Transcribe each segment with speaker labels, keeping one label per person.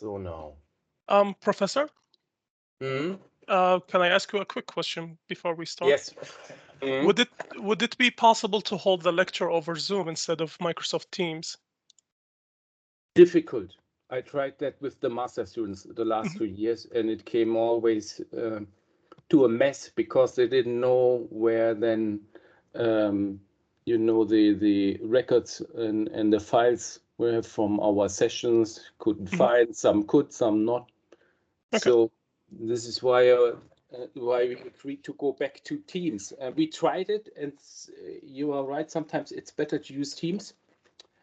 Speaker 1: so now.
Speaker 2: Professor,
Speaker 1: Mhm.
Speaker 2: can I ask you a quick question before we start?
Speaker 1: Yes. Mhm.
Speaker 2: Would it be possible to hold the lecture over Zoom instead of Microsoft Teams?
Speaker 1: Difficult. I tried that with the master students the last
Speaker 2: Mhm.
Speaker 1: 2 years, and it came always to a mess because they didn't know where then the records and the files were from our sessions couldn't
Speaker 2: Mhm.
Speaker 1: find. Some could, some not.
Speaker 2: Okay.
Speaker 1: So this is why we agreed to go back to Teams. We tried it, and you are right. Sometimes it's better to use Teams.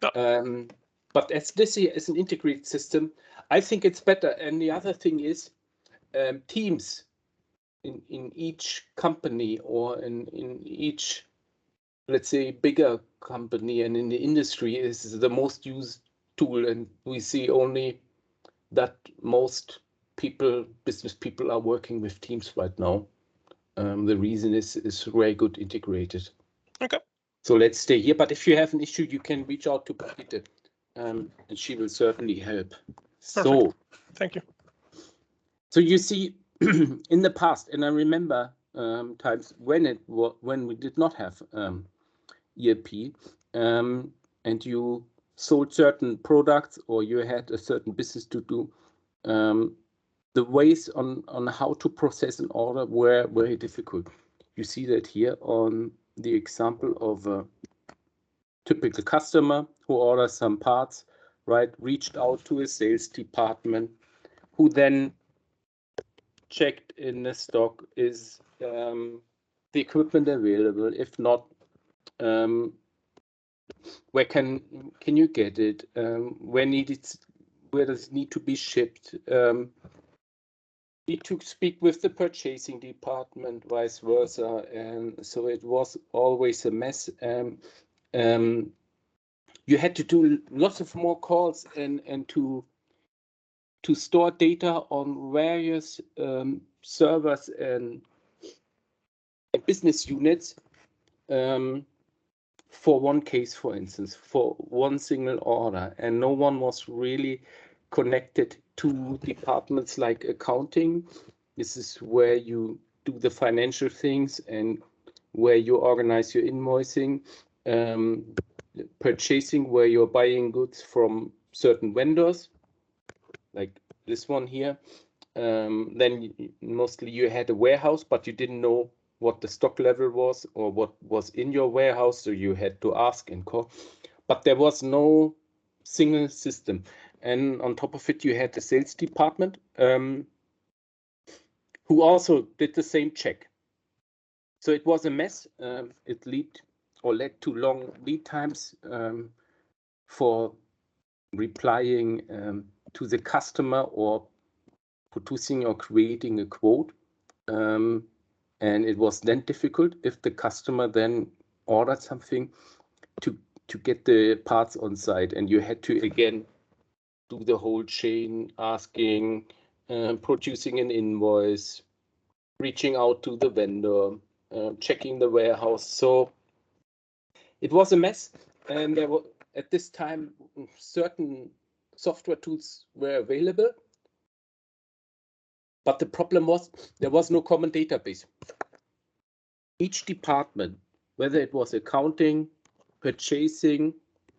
Speaker 2: Yeah.
Speaker 1: But as this here is an integrated system, I think it's better. And the other thing is, Teams in each company or in each, let's say, bigger company and in the industry is the most used tool. And we see only that most people, business people, are working with Teams right now. The reason is very good integrated.
Speaker 2: Okay.
Speaker 1: So let's stay here. But if you have an issue, you can reach out to Brigitte, and she will certainly help.
Speaker 2: Perfect. Thank you.
Speaker 1: So you see, in the past, and I remember times when we did not have ERP, and you sold certain products or you had a certain business to do, the ways on how to process an order were very difficult. You see that here on the example of a typical customer who orders some parts, right? Reached out to a sales department, who then checked in the stock, is the equipment available? If not, where can you get it? Where does it need to be shipped? Need to speak with the purchasing department, vice versa, and so it was always a mess. You had to do lots of more calls and to store data on various servers and business units for one case, for instance, for one single order, and no one was really connected to departments like accounting. This is where you do the financial things and where you organize your invoicing, purchasing, where you're buying goods from certain vendors, like this one here. Then mostly you had a warehouse, but you didn't know what the stock level was or what was in your warehouse, so you had to ask and call. But there was no single system. And on top of it, you had the sales department, who also did the same check. So it was a mess. It led to long lead times for replying to the customer or producing or creating a quote. And it was then difficult if the customer then ordered something to get the parts on site, and you had to again do the whole chain, asking, producing an invoice, reaching out to the vendor, checking the warehouse. So it was a mess, and there were at this time certain software tools were available, but the problem was there was no common database. Each department, whether it was accounting, purchasing,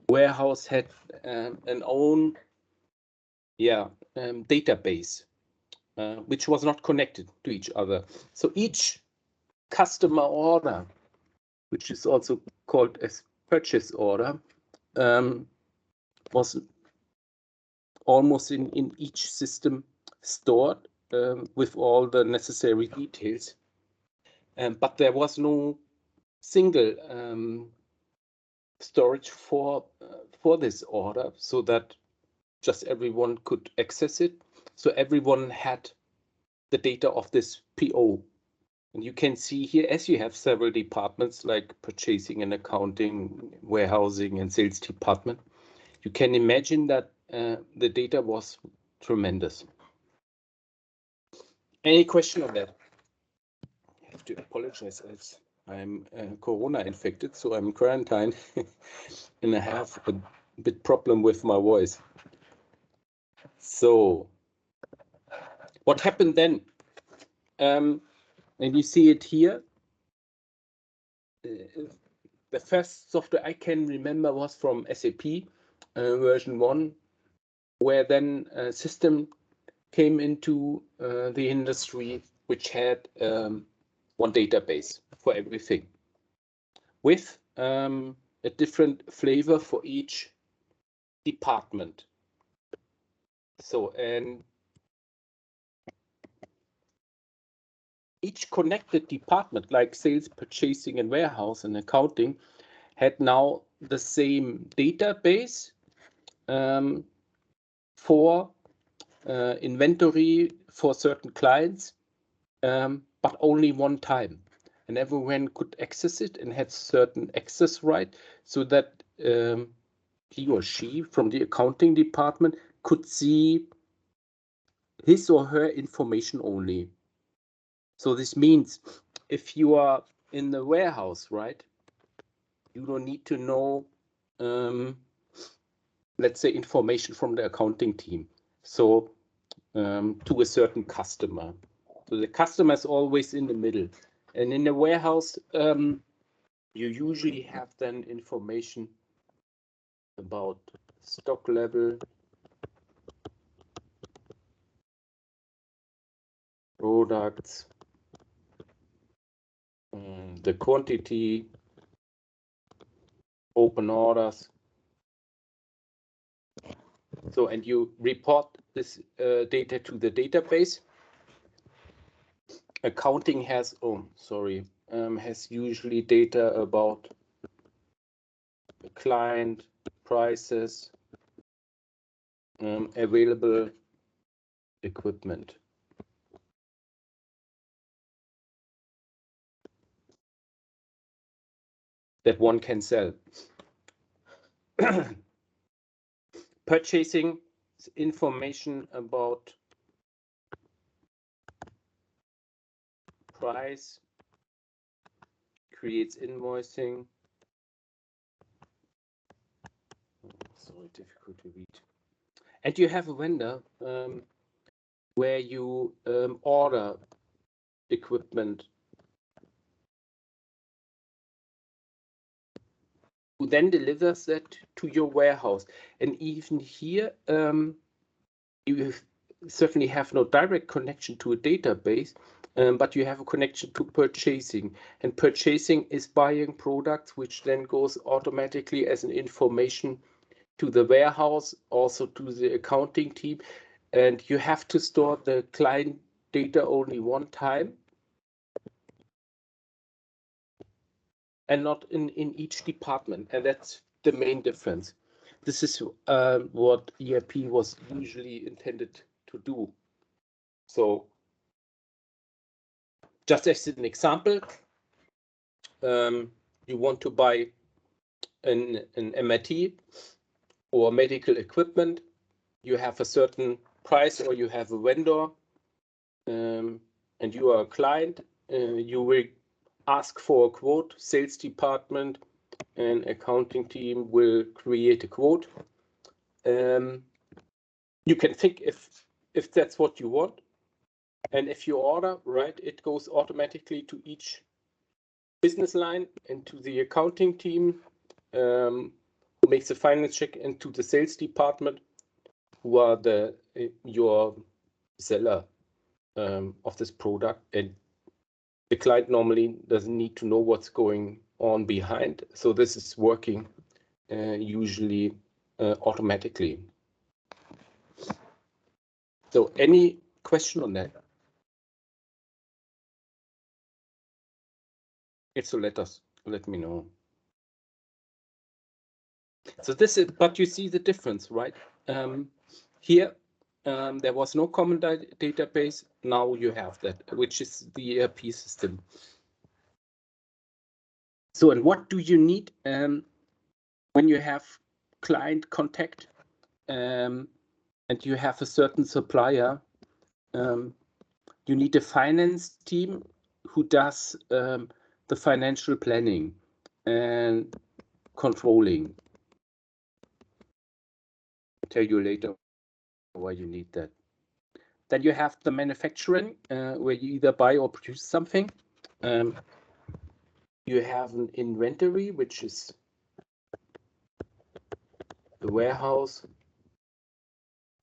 Speaker 1: warehouse, had an own database, which was not connected to each other. So each customer order, which is also called as purchase order, was almost in each system stored with all the necessary details. But there was no single storage for this order, so that just everyone could access it. So everyone had the data of this PO. And you can see here, as you have several departments like purchasing and accounting, warehousing and sales department, you can imagine that the data was tremendous. Any question on that? I have to apologize as I'm Corona infected, so I'm quarantined and I have a bit problem with my voice. So What happened then? And you see it here. The first software I can remember was from SAP version 1, where then a system came into the industry which had one database for everything, with a different flavor for each department. So, and each connected department, like sales, purchasing, and warehouse and accounting, had now the same database for inventory for certain clients, but only one time. And everyone could access it and had certain access right, so that he or she from the accounting department could see his or her information only. So this means if you are in the warehouse, right, you don't need to know, let's say, information from the accounting team. So to a certain customer. So the customer is always in the middle. And in the warehouse, you usually have then information about stock level, products, the quantity, open orders. So, and you report this data to the database. Accounting has, has usually data about the client, prices, available equipment. That one can sell. Purchasing information about price, creates invoicing. Sorry, difficult to read. And you have a vendor where you order equipment, who then delivers that to your warehouse. And even here, you certainly have no direct connection to a database, but you have a connection to purchasing. And purchasing is buying products, which then goes automatically as an information to the warehouse, also to the accounting team. And you have to store the client data only one time, and not in each department. And that's the main difference. This is what ERP was usually intended to do. So just as an example, you want to buy an MRT or medical equipment, you have a certain price, or you have a vendor, and you are a client, you will ask for a quote. Sales department and accounting team will create a quote. You can think if that's what you want, and if you order, right, it goes automatically to each business line and to the accounting team, who makes a finance check, and to the sales department, who are your seller of this product. And the client normally doesn't need to know what's going on behind. So this is working usually automatically. So any question on that? So let me know. So this is, but you see the difference, right? Here, there was no common database. Now you have that, which is the ERP system. So, and what do you need when you have client contact and you have a certain supplier? You need a finance team who does the financial planning and controlling. I'll tell you later why you need that. Then you have the manufacturing, where you either buy or produce something. You have an inventory, which is the warehouse,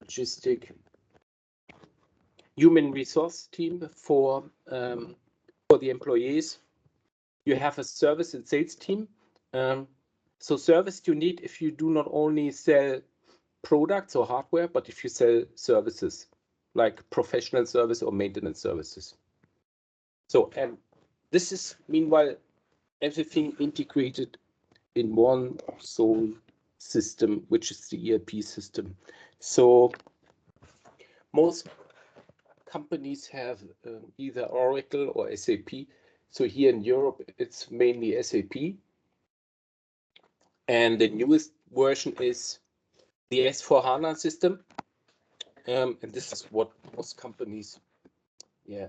Speaker 1: logistic, human resource team for the employees. You have a service and sales team. So service you need if you do not only sell products or hardware, but if you sell services like professional service or maintenance services. So, and this is meanwhile everything integrated in one sole system, which is the ERP system. So most companies have either Oracle or SAP. So here in Europe, it's mainly SAP. And the newest version is the S/4HANA system. And this is what most companies, I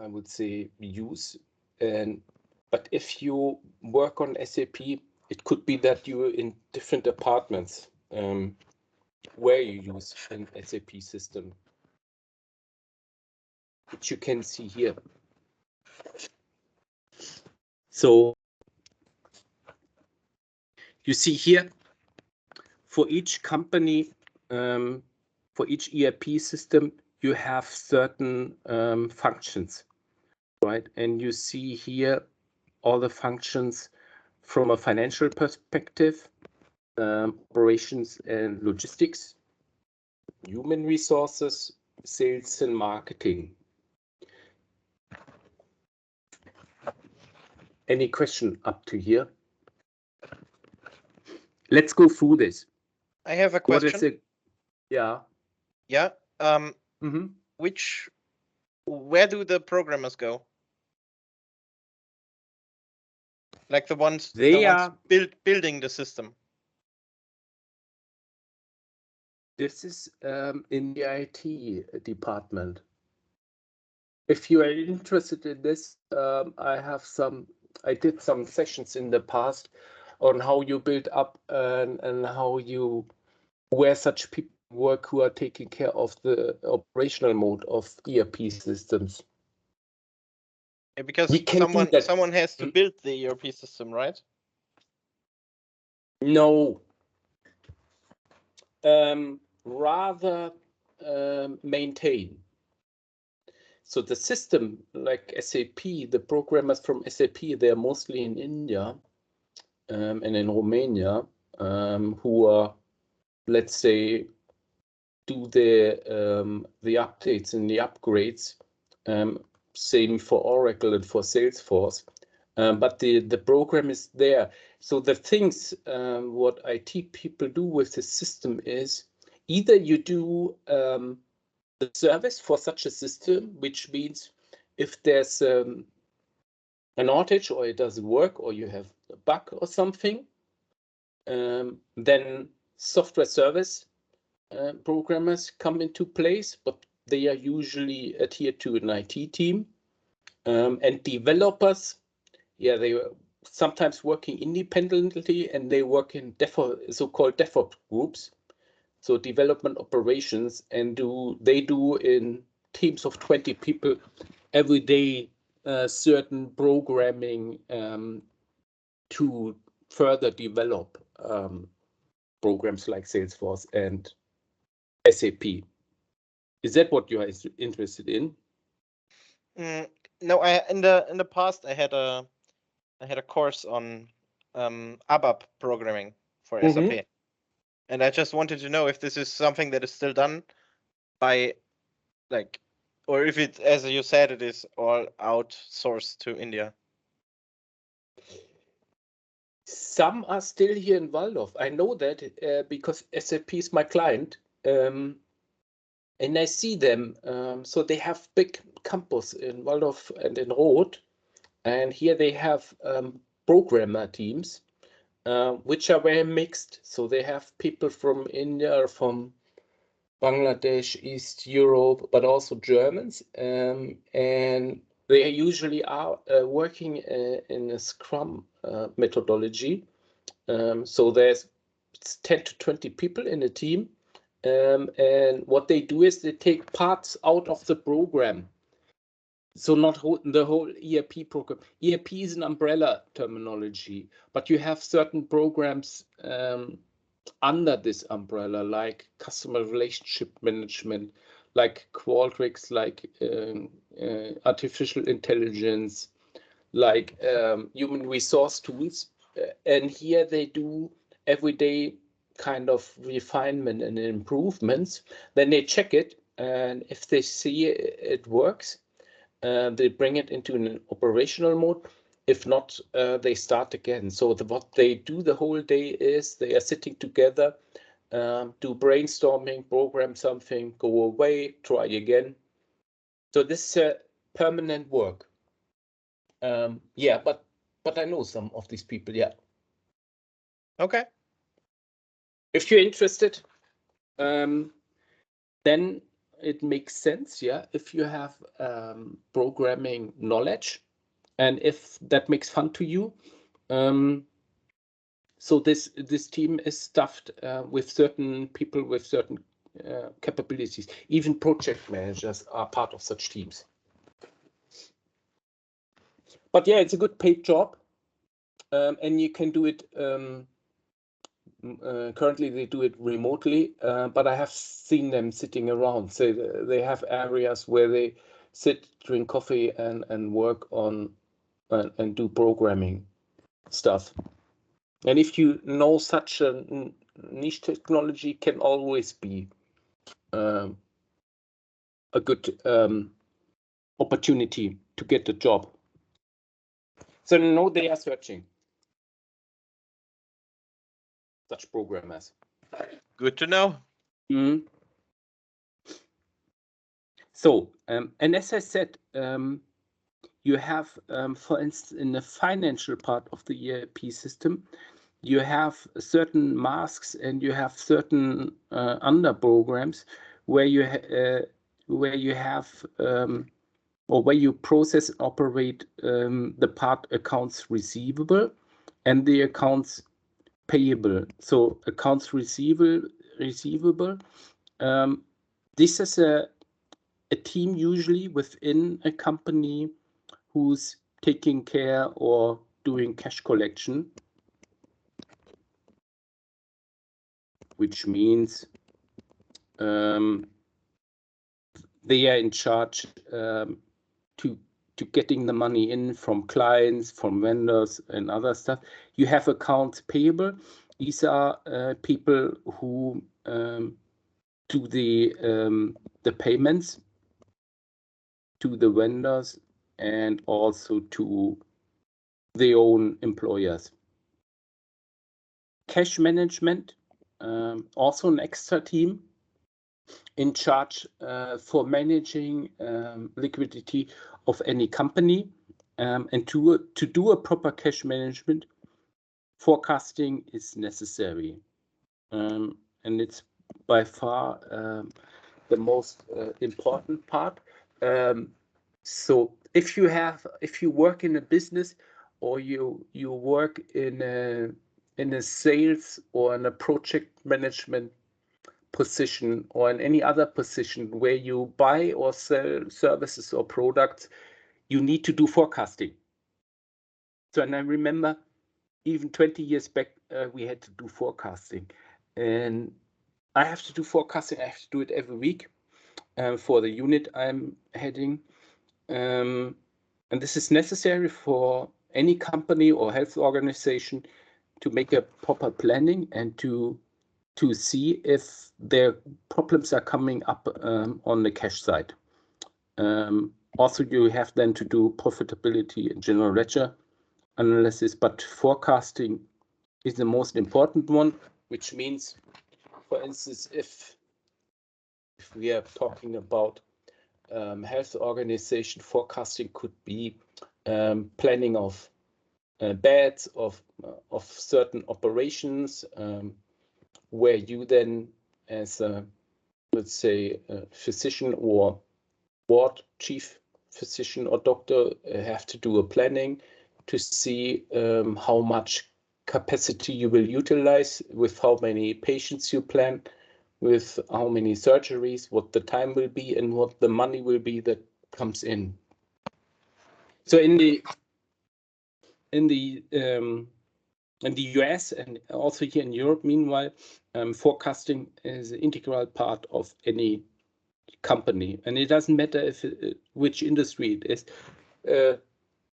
Speaker 1: would say, use. But if you work on SAP, it could be that you're in different departments where you use an SAP system, which you can see here. So you see here, for each company, for each ERP system, you have certain functions, right? And you see here all the functions from a financial perspective, operations and logistics, human resources, sales and marketing. Any question up to here? Let's go through this.
Speaker 3: I have a question.
Speaker 1: What is it? Yeah.
Speaker 3: Yeah. Where do the programmers go? Like the ones building the system.
Speaker 1: This is in the IT department. If you are interested in this, I did some sessions in the past on how you build up and where such people work who are taking care of the operational mode of ERP systems.
Speaker 3: Yeah, because someone has to build the ERP system, right?
Speaker 1: No. Rather maintain. So the system, like SAP, the programmers from SAP, they are mostly in India and in Romania, who are, let's say, do the updates and the upgrades. Same for Oracle and for Salesforce. But the program is there. So the things what IT people do with the system is either you do the service for such a system, which means if there's an outage or it doesn't work or you have a bug or something, then software service programmers come into place, but they are usually adhered to an IT team. And developers, they are sometimes working independently and they work in so-called DevOps groups. So development operations, and they do in teams of 20 people every day certain programming to further develop programs like Salesforce and SAP. Is that what you are interested in?
Speaker 3: No, in the past I had a course on ABAP programming for SAP. And I just wanted to know if this is something that is still done by, like, or if it, as you said, it is all outsourced to India.
Speaker 1: Some are still here in Waldorf. I know that because SAP is my client, and I see them. So they have big campus in Waldorf and in Roth, and here they have programmer teams. Which are very mixed. So they have people from India, from Bangladesh, East Europe, but also Germans. And they usually are working in a Scrum methodology. So there's 10 to 20 people in a team. And what they do is they take parts out of the program. So not the whole ERP program. ERP is an umbrella terminology, but you have certain programs under this umbrella, like customer relationship management, like Qualtrics, like artificial intelligence, like human resource tools. And here they do everyday kind of refinement and improvements. Then they check it, and if they see it works, they bring it into an operational mode. If not, they start again. So what they do the whole day is they are sitting together, do brainstorming, program something, go away, try again. So this is permanent work. Yeah, but I know some of these people. Yeah.
Speaker 3: Okay.
Speaker 1: If you're interested, then it makes sense. Yeah, if you have programming knowledge, and if that makes fun to you. So this team is staffed with certain people with certain capabilities. Even project managers are part of such teams. But yeah, it's a good paid job, and you can do it. Currently, they do it remotely, but I have seen them sitting around. So they have areas where they sit, drink coffee, and work on and do programming stuff. And if you know such a niche technology, can always be a good opportunity to get a job. So no, they are searching such programmers.
Speaker 3: Good to know.
Speaker 1: Mm. So, and as I said, you have, for instance, in the financial part of the ERP system, you have certain masks and you have certain under programs where you have or where you process and operate the part accounts receivable and the accounts payable. So accounts receivable. This is a team usually within a company who's taking care or doing cash collection, which means they are in charge to getting the money in from clients, from vendors, and other stuff. You have accounts payable. These are people who do the payments to the vendors and also to their own employers. Cash management, also an extra team in charge for managing liquidity of any company, and to do a proper cash management, forecasting is necessary, and it's by far the most important part. So if you work in a business or you work in a sales or in a project management position or in any other position where you buy or sell services or products, you need to do forecasting. So, and I remember even 20 years back, we had to do forecasting, and I have to do forecasting. I have to do it every week for the unit I'm heading. And this is necessary for any company or health organization to make a proper planning and to see if their problems are coming up on the cash side. Also, you have then to do profitability and general ledger analysis, but forecasting is the most important one, which means, for instance, if we are talking about health organization, forecasting could be planning of beds of certain operations, where you then, as a, let's say, a physician or ward chief physician or doctor, have to do a planning to see how much capacity you will utilize with how many patients you plan with how many surgeries, what the time will be, and what the money will be that comes in. So in the US and also here in Europe, meanwhile, forecasting is an integral part of any company, and it doesn't matter if which industry it is.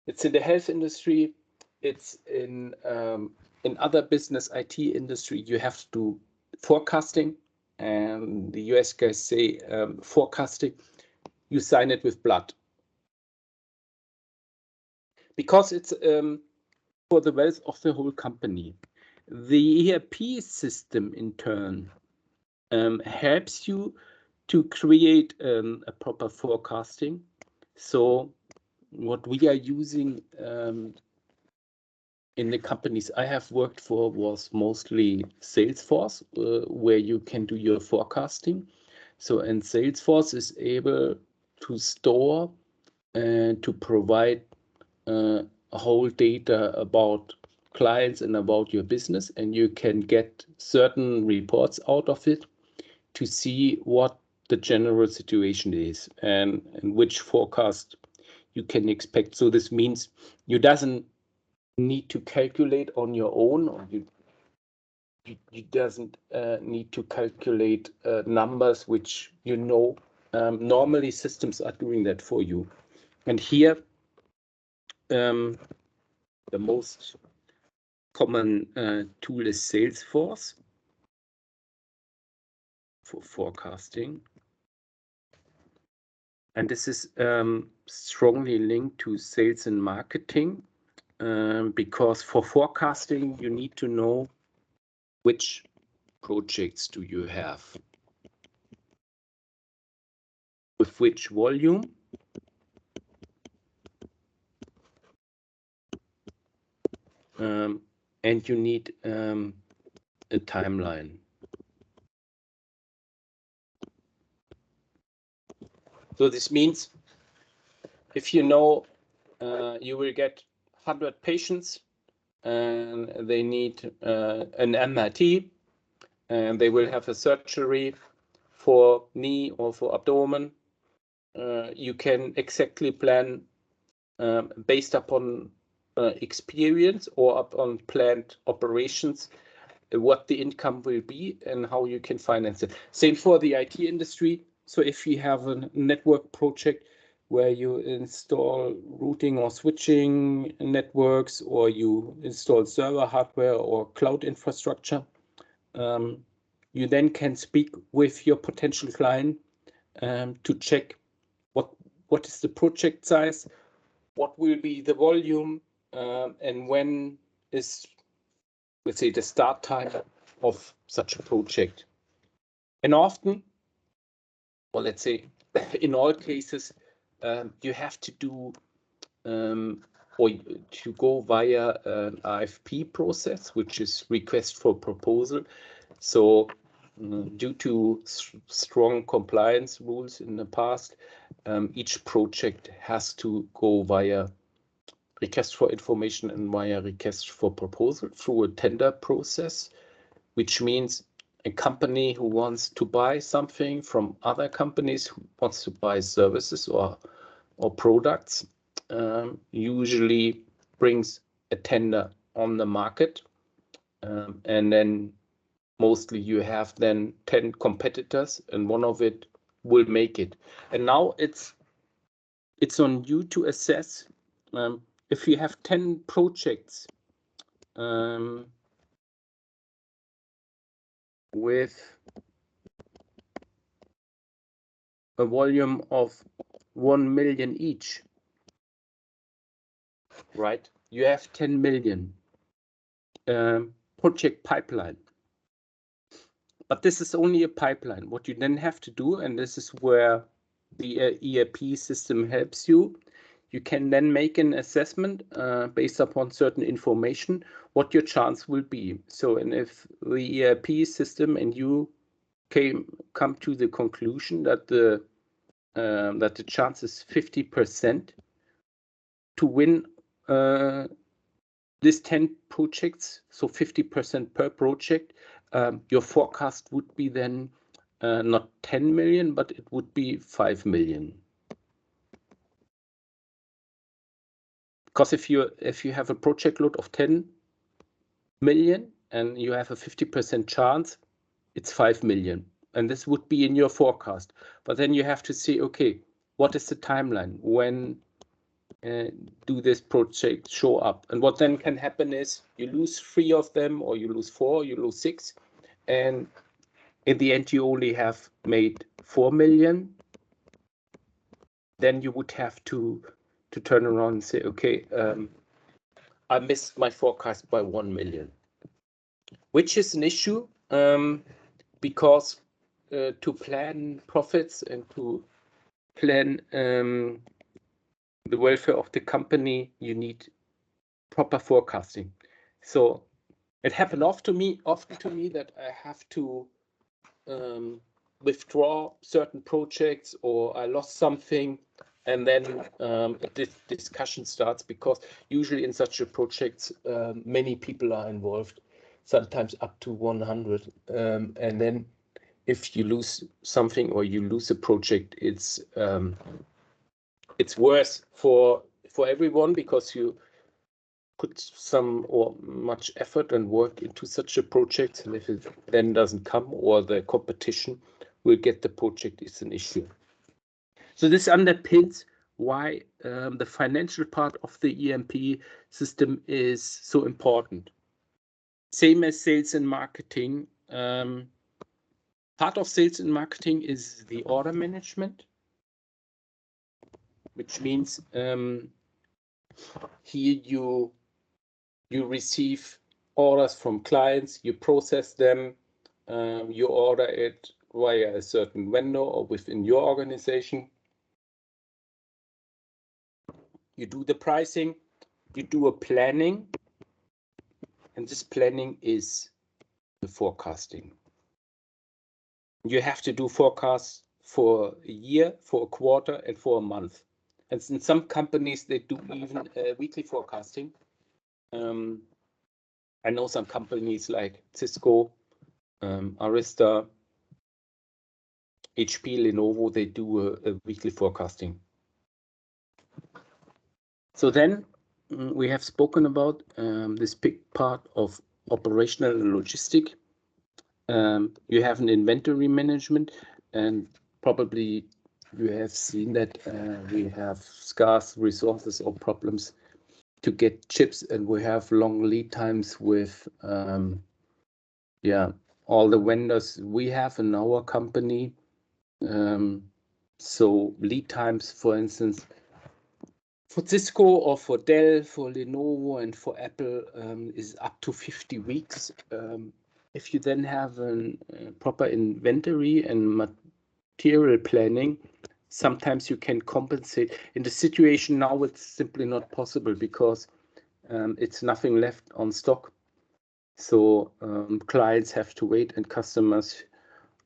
Speaker 1: It's in the health industry, it's in other business IT industry. You have to do forecasting, and the US guys say forecasting, you sign it with blood, because it's for the wealth of the whole company. The ERP system in turn helps you to create a proper forecasting. So what we are using in the companies I have worked for was mostly Salesforce, where you can do your forecasting. So, and Salesforce is able to store and to provide whole data about clients and about your business, and you can get certain reports out of it to see what the general situation is and which forecast you can expect. So this means you doesn't need to calculate on your own, or you doesn't need to calculate numbers which normally systems are doing that for you. And here the most common tool is Salesforce for forecasting. And this is strongly linked to sales and marketing, because for forecasting, you need to know which projects do you have, with which volume, and you need a timeline. So this means if you know you will get 100 patients and they need an MRT, and they will have a surgery for knee or for abdomen, you can exactly plan based upon experience or upon planned operations what the income will be and how you can finance it. Same for the IT industry. So if you have a network project where you install routing or switching networks, or you install server hardware or cloud infrastructure, you then can speak with your potential client to check what is the project size, what will be the volume, and when is, let's say, the start time of such a project. And often, or let's say in all cases, you have to do or to go via an RFP process, which is request for proposal. So due to strong compliance rules in the past, each project has to go via request for information and via request for proposal through a tender process, which means a company who wants to buy something from other companies who wants to buy services or products usually brings a tender on the market, and then mostly you have then 10 competitors and one of it will make it. And now it's on you to assess if you have 10 projects with a volume of 1 million each, right? You have 10 million project pipeline. But this is only a pipeline. What you then have to do, and this is where the ERP system helps you, you can then make an assessment based upon certain information, what your chance will be. So, and if the ERP system and you come to the conclusion that the chance is 50% to win these 10 projects, so 50% per project, your forecast would be then not 10 million, but it would be 5 million. Because if you have a project load of 10 million and you have a 50% chance, it's 5 million. And this would be in your forecast. But then you have to see, okay, what is the timeline? When do this project show up? And what then can happen is you lose 3 of them, or you lose 4, you lose 6. And in the end, you only have made 4 million. Then you would have to turn around and say, okay, I missed my forecast by 1 million, which is an issue because to plan profits and to plan the welfare of the company, you need proper forecasting. So it happened often to me that I have to withdraw certain projects, or I lost something, and then this discussion starts, because usually in such a project many people are involved, sometimes up to 100, and then if you lose something or you lose a project, it's worse for everyone, because you put some or much effort and work into such a project, and if it then doesn't come, or the competition will get the project, is an issue. So this underpins why the financial part of the ERP system is so important. Same as sales and marketing. Part of sales and marketing is the order management, which means here you receive orders from clients, you process them, you order it via a certain vendor or within your organization. You do the pricing, you do a planning, and this planning is the forecasting. You have to do forecasts for a year, for a quarter, and for a month. And in some companies, they do even weekly forecasting. I know some companies like Cisco, Arista, HP, Lenovo, they do a weekly forecasting. So then we have spoken about this big part of operational and logistic. You have an inventory management, and probably you have seen that we have scarce resources or problems to get chips, and we have long lead times with all the vendors we have in our company. So lead times, for instance, for Cisco or for Dell, for Lenovo, and for Apple is up to 50 weeks. If you then have a proper inventory and material planning, sometimes you can compensate. In the situation now, it's simply not possible, because it's nothing left on stock. So clients have to wait, and customers,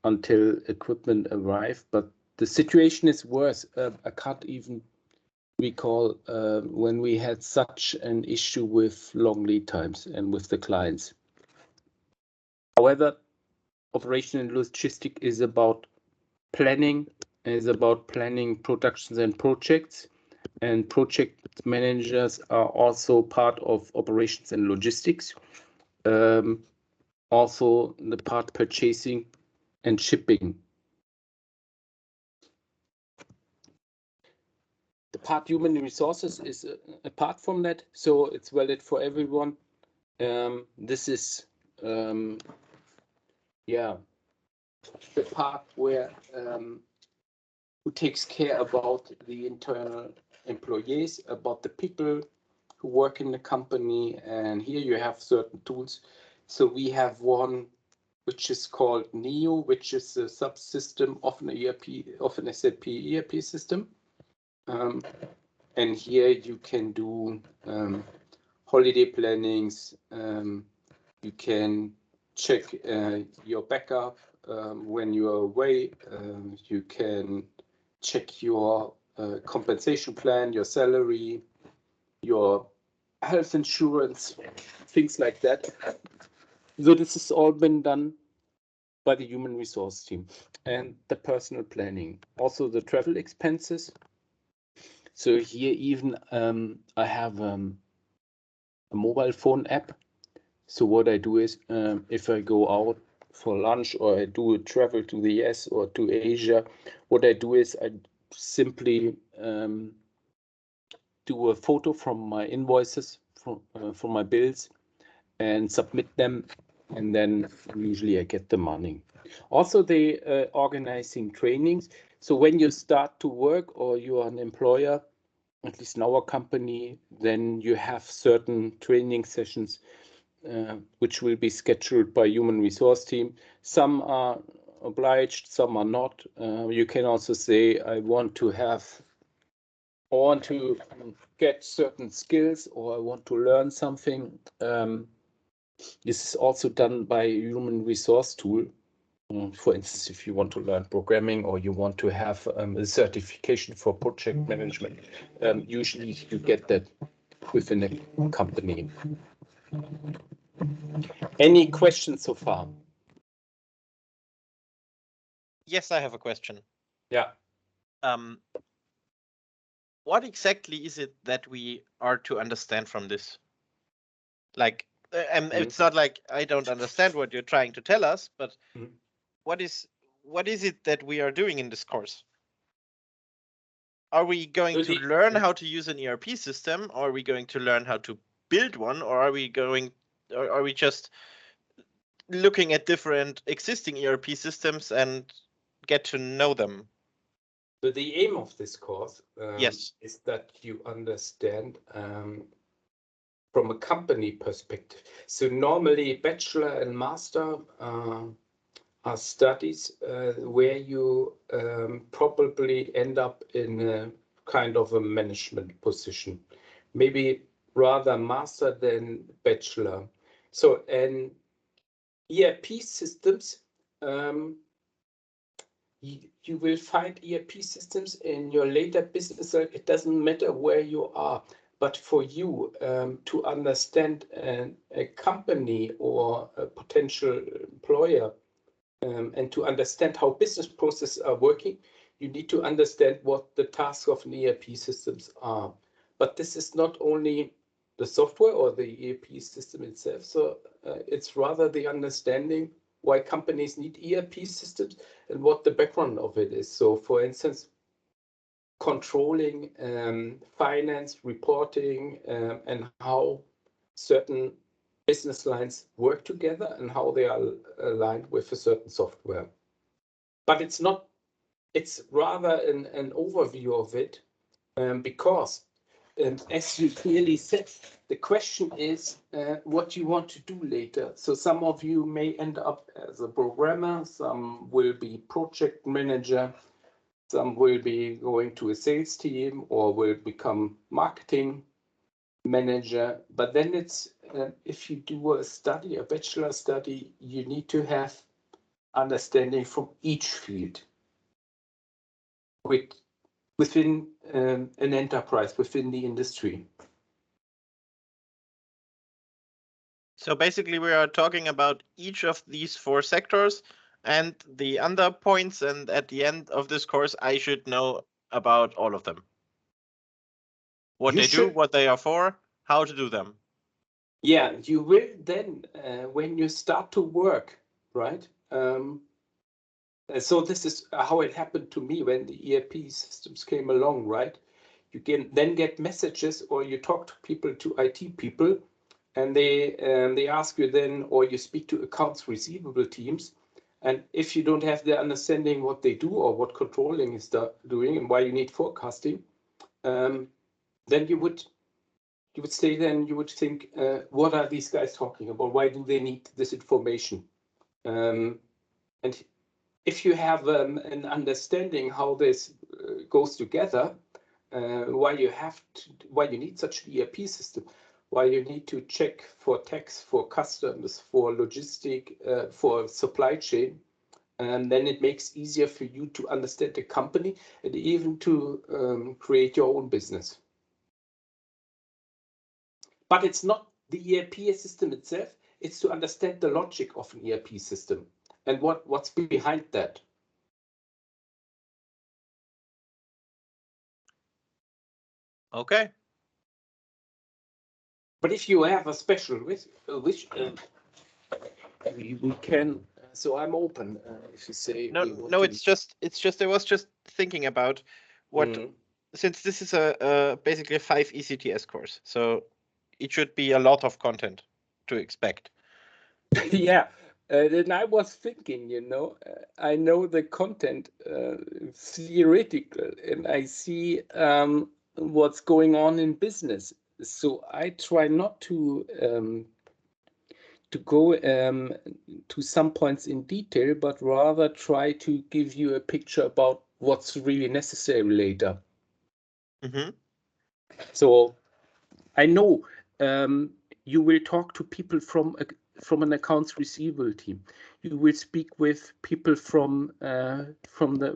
Speaker 1: until equipment arrive. But the situation is worse. I can't even recall when we had such an issue with long lead times and with the clients. However, operation and logistics is about planning, productions and projects, and project managers are also part of operations and logistics. Also the part purchasing and shipping. The part human resources is apart from that, so it's valid for everyone. This is the part where who takes care about the internal employees, about the people who work in the company, and here you have certain tools. So we have one which is called NEO, which is a subsystem of an SAP ERP system. And here you can do holiday plannings. You can check your backup when you are away. You can check your compensation plan, your salary, your health insurance, things like that. So this has all been done by the human resource team, and the personal planning, also the travel expenses. So here even I have a mobile phone app. So what I do is if I go out for lunch or I do a travel to the US or to Asia, what I do is I simply do a photo from my invoices, from my bills, and submit them, and then usually I get the money. Also, they organizing trainings. So when you start to work or you are an employer, at least in our company, then you have certain training sessions which will be scheduled by human resource team. Some are obliged, some are not. You can also say, I want to get certain skills, or I want to learn something. This is also done by a human resource tool. For instance, if you want to learn programming or you want to have a certification for project management, usually you get that within a company. Any questions so far?
Speaker 3: Yes, I have a question.
Speaker 1: Yeah.
Speaker 3: What exactly is it that we are to understand from this? Like, it's not like I don't understand what you're trying to tell us, but what is it that we are doing in this course? Are we going to learn how to use an ERP system? Or are we going to learn how to build one? Or are we just looking at different existing ERP systems and get to know them?
Speaker 1: So the aim of this course
Speaker 3: Yes.
Speaker 1: is that you understand from a company perspective. So normally bachelor and master are studies where you probably end up in a kind of a management position, maybe rather master than bachelor. So, and ERP systems, you will find ERP systems in your later business. It doesn't matter where you are, but for you to understand a company or a potential employer, and to understand how business processes are working, you need to understand what the tasks of an ERP systems are. But this is not only the software or the ERP system itself. So it's rather the understanding why companies need ERP systems and what the background of it is. So for instance, controlling finance, reporting, and how certain business lines work together and how they are aligned with a certain software. But it's not, it's rather an overview of it, because as you clearly said, the question is what you want to do later. So some of you may end up as a programmer, some will be project manager, some will be going to a sales team or will become marketing manager. But then it's, if you do a study, a bachelor study, you need to have understanding from each field within an enterprise, within the industry.
Speaker 3: So basically we are talking about each of these 4 sectors and the other points, and at the end of this course I should know about all of them. What they do, what they are for, how to do them.
Speaker 1: Yeah, you will then, when you start to work, right? So this is how it happened to me when the ERP systems came along, right? You can then get messages, or you talk to people, to IT people, and they ask you then, or you speak to accounts receivable teams, and if you don't have the understanding what they do or what controlling is doing and why you need forecasting, then you would say, then you would think, what are these guys talking about? Why do they need this information? And if you have an understanding how this goes together, why you need such an ERP system, why you need to check for tax, for customs, for logistic, for supply chain, and then it makes easier for you to understand the company and even to create your own business. But it's not the ERP system itself, it's to understand the logic of an ERP system. And what's behind that?
Speaker 3: Okay.
Speaker 1: But if you have a special wish, we can. So I'm open. If you say
Speaker 3: No, it's just I was just thinking about what, since this is a basically a 5 ECTS course, so it should be a lot of content to expect.
Speaker 1: Yeah. Then I was thinking, I know the content theoretical, and I see what's going on in business. So I try not to go to some points in detail, but rather try to give you a picture about what's really necessary later. So I know you will talk to people from an accounts receivable team. You will speak with people from the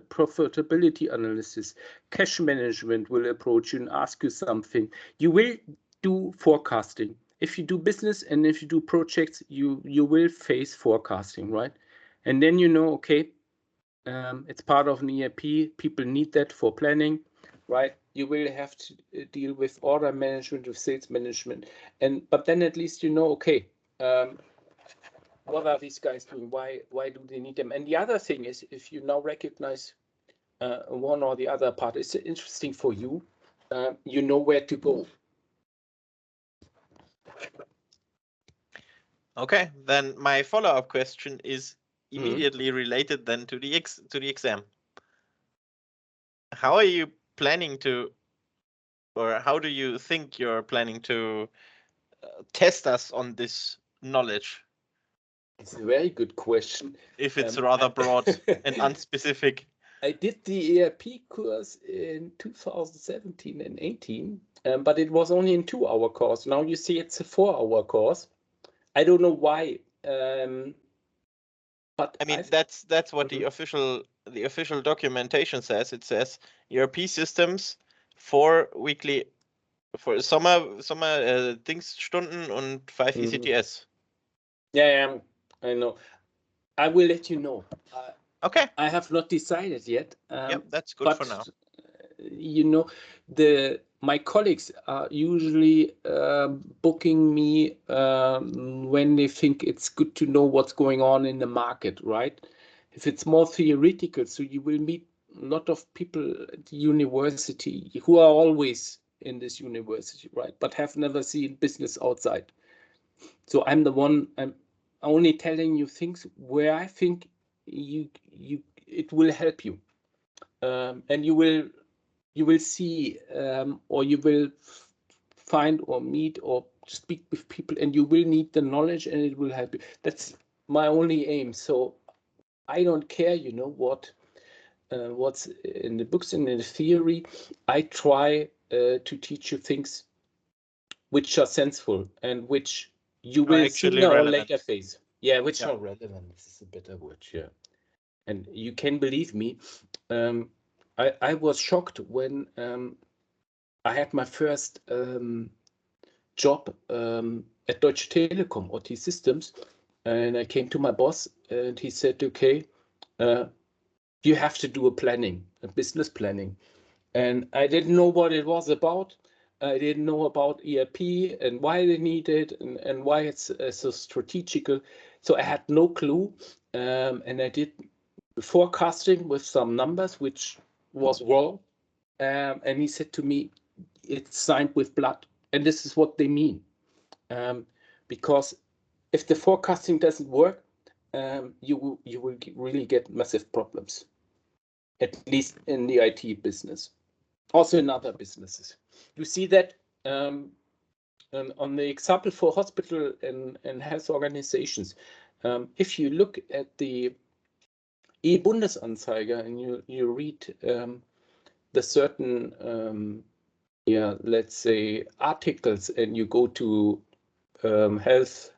Speaker 1: profitability analysis. Cash management will approach you and ask you something. You will do forecasting. If you do business and if you do projects, you will face forecasting, right? And then okay, it's part of an ERP. People need that for planning, right? You will have to deal with order management, with sales management, but then at least okay, what are these guys doing? Why do they need them? And the other thing is, if you now recognize one or the other part, it's interesting for you. You know where to go.
Speaker 3: Okay, then my follow-up question is immediately related then to the exam. How are you planning to, or how do you think you're planning to test us on this knowledge?
Speaker 1: It's a very good question.
Speaker 3: If it's rather broad and unspecific.
Speaker 1: I did the ERP course in 2017 and 18, but it was only a 2-hour course. Now you see it's a 4-hour course. I don't know why. But
Speaker 3: I mean, that's what the official documentation says. It says ERP systems 4 weekly, for Sommer Dingsstunden und 5 ECTS.
Speaker 1: Yeah, I know. I will let you know.
Speaker 3: Okay.
Speaker 1: I have not decided yet.
Speaker 3: Yep, that's good for now.
Speaker 1: My colleagues are usually booking me when they think it's good to know what's going on in the market, right? If it's more theoretical, so you will meet a lot of people at the university who are always in this university, right? But have never seen business outside. So I'm only telling you things where I think it will help you, and you will see, or you will find or meet or speak with people, and you will need the knowledge, and it will help you. That's my only aim. So I don't care, what's in the books and in the theory. I try to teach you things which are sensible and which you will sooner or later face. Yeah, which are relevant. This is a better word, yeah. And you can believe me, I was shocked when I had my first job at Deutsche Telekom, ERP Systems, and I came to my boss and he said, okay, you have to do a business planning. And I didn't know what it was about. I didn't know about ERP and why they need it and why it's so strategical. So I had no clue. And I did forecasting with some numbers, which was wrong. And he said to me, it's signed with blood. And this is what they mean. Because if the forecasting doesn't work, you will really get massive problems, at least in the IT business. Also in other businesses. You see that on the example for hospital and health organizations. If you look at the E-Bundesanzeiger and you read the certain, let's say, articles, and you go to health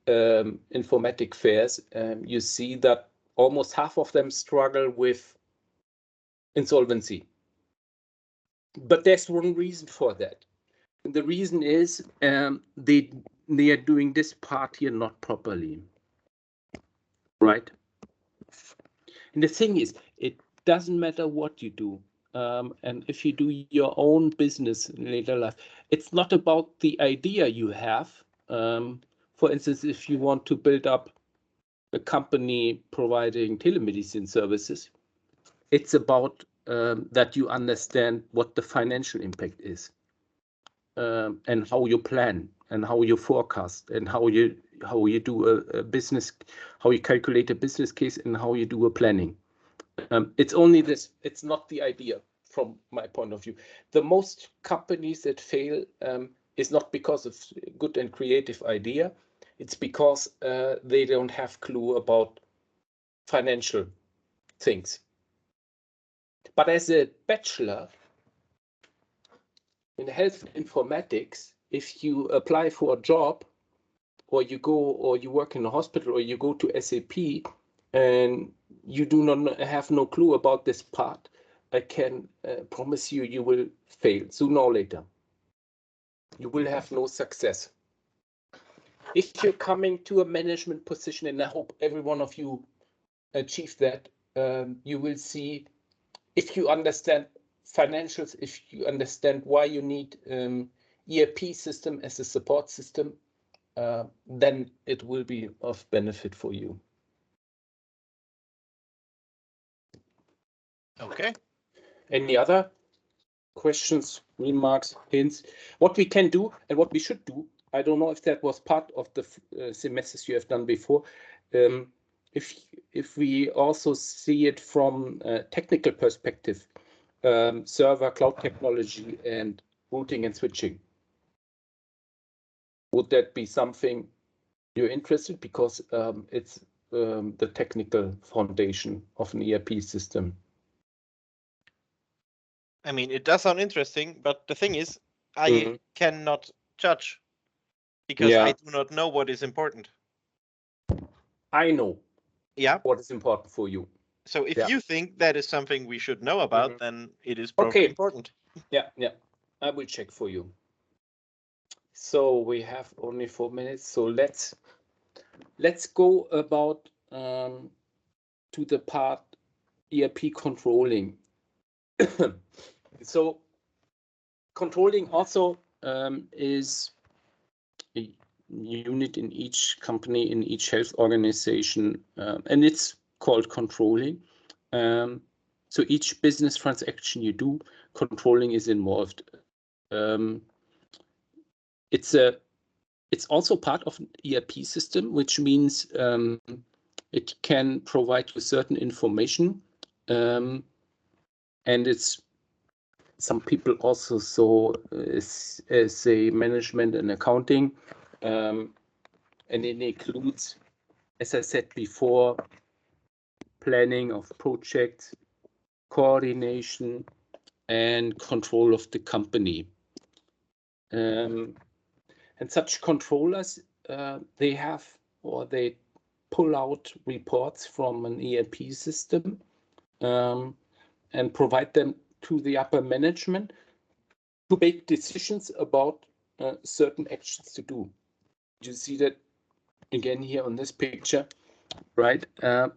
Speaker 1: informatic fairs, you see that almost half of them struggle with insolvency. But there's one reason for that. The reason is they are doing this part here not properly, right? And the thing is, it doesn't matter what you do. And if you do your own business in later life, it's not about the idea you have. For instance, if you want to build up a company providing telemedicine services, it's about that you understand what the financial impact is, and how you plan and how you forecast and how you do a business, how you calculate a business case and how you do a planning. It's only this. It's not the idea from my point of view. The most companies that fail is not because of good and creative idea. It's because they don't have clue about financial things. But as a bachelor in health informatics, if you apply for a job, or you work in a hospital, or you go to SAP, and you do not have no clue about this part, I can promise you, you will fail sooner or later. You will have no success. If you're coming to a management position, and I hope every one of you achieve that, you will see, if you understand financials, if you understand why you need ERP system as a support system, then it will be of benefit for you.
Speaker 3: Okay.
Speaker 1: Any other questions, remarks, hints? What we can do and what we should do, I don't know if that was part of the semesters you have done before. If we also see it from a technical perspective, server, cloud technology, and routing and switching, would that be something you're interested? Because it's the technical foundation of an ERP system.
Speaker 3: I mean, it does sound interesting, but the thing is, I cannot judge because I do not know what is important.
Speaker 1: I know.
Speaker 3: Yeah.
Speaker 1: What is important for you.
Speaker 3: So if you think that is something we should know about, then it is probably important.
Speaker 1: Yeah. I will check for you. So we have only 4 minutes. So let's go about to the part ERP controlling. So controlling also is a unit in each company, in each health organization, and it's called controlling. So each business transaction you do, controlling is involved. It's also part of an ERP system, which means it can provide you certain information, and it's some people also saw as a management and accounting, and it includes, as I said before, planning of projects, coordination, and control of the company. And such controllers, they pull out reports from an ERP system and provide them to the upper management to make decisions about certain actions to do. You see that again here on this picture, right?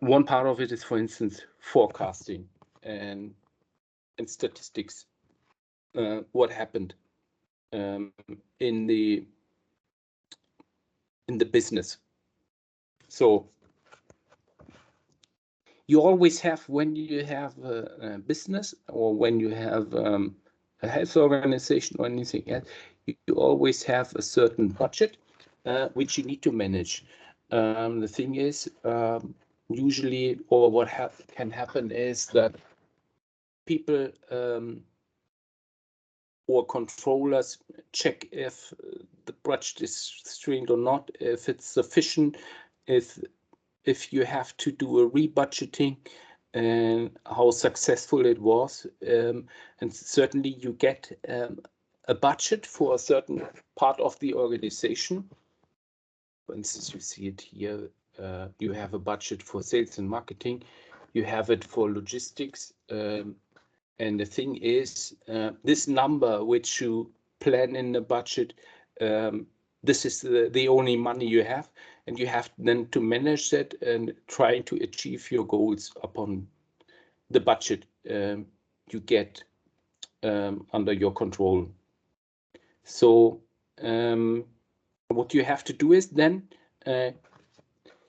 Speaker 1: One part of it is, for instance, forecasting and statistics. What happened in the business. So you always have, when you have a business or when you have a health organization or anything else, you always have a certain budget which you need to manage. The thing is, usually, or what can happen is that people or controllers check if the budget is strained or not, if it's sufficient, if you have to do a rebudgeting and how successful it was. And certainly you get a budget for a certain part of the organization. For instance, you see it here. You have a budget for sales and marketing. You have it for logistics. And the thing is, this number which you plan in the budget, this is the only money you have. and you have then to manage that and try to achieve your goals upon the budget you get under your control. So what you have to do is then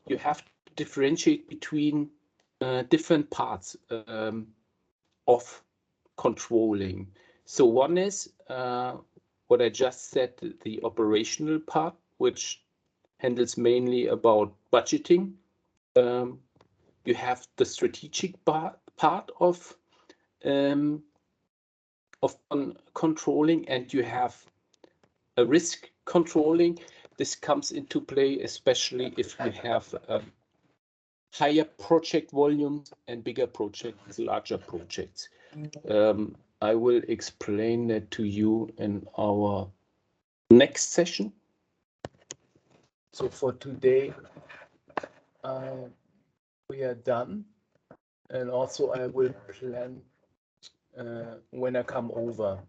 Speaker 1: you have to differentiate between different parts of controlling. So one is what I just said, the operational part, which handles mainly about budgeting. You have the strategic part of controlling, and you have a risk controlling. This comes into play, especially if you have higher project volumes and bigger projects, larger projects. I will explain that to you in our next session. So for today, we are done. And also I will plan when I come over.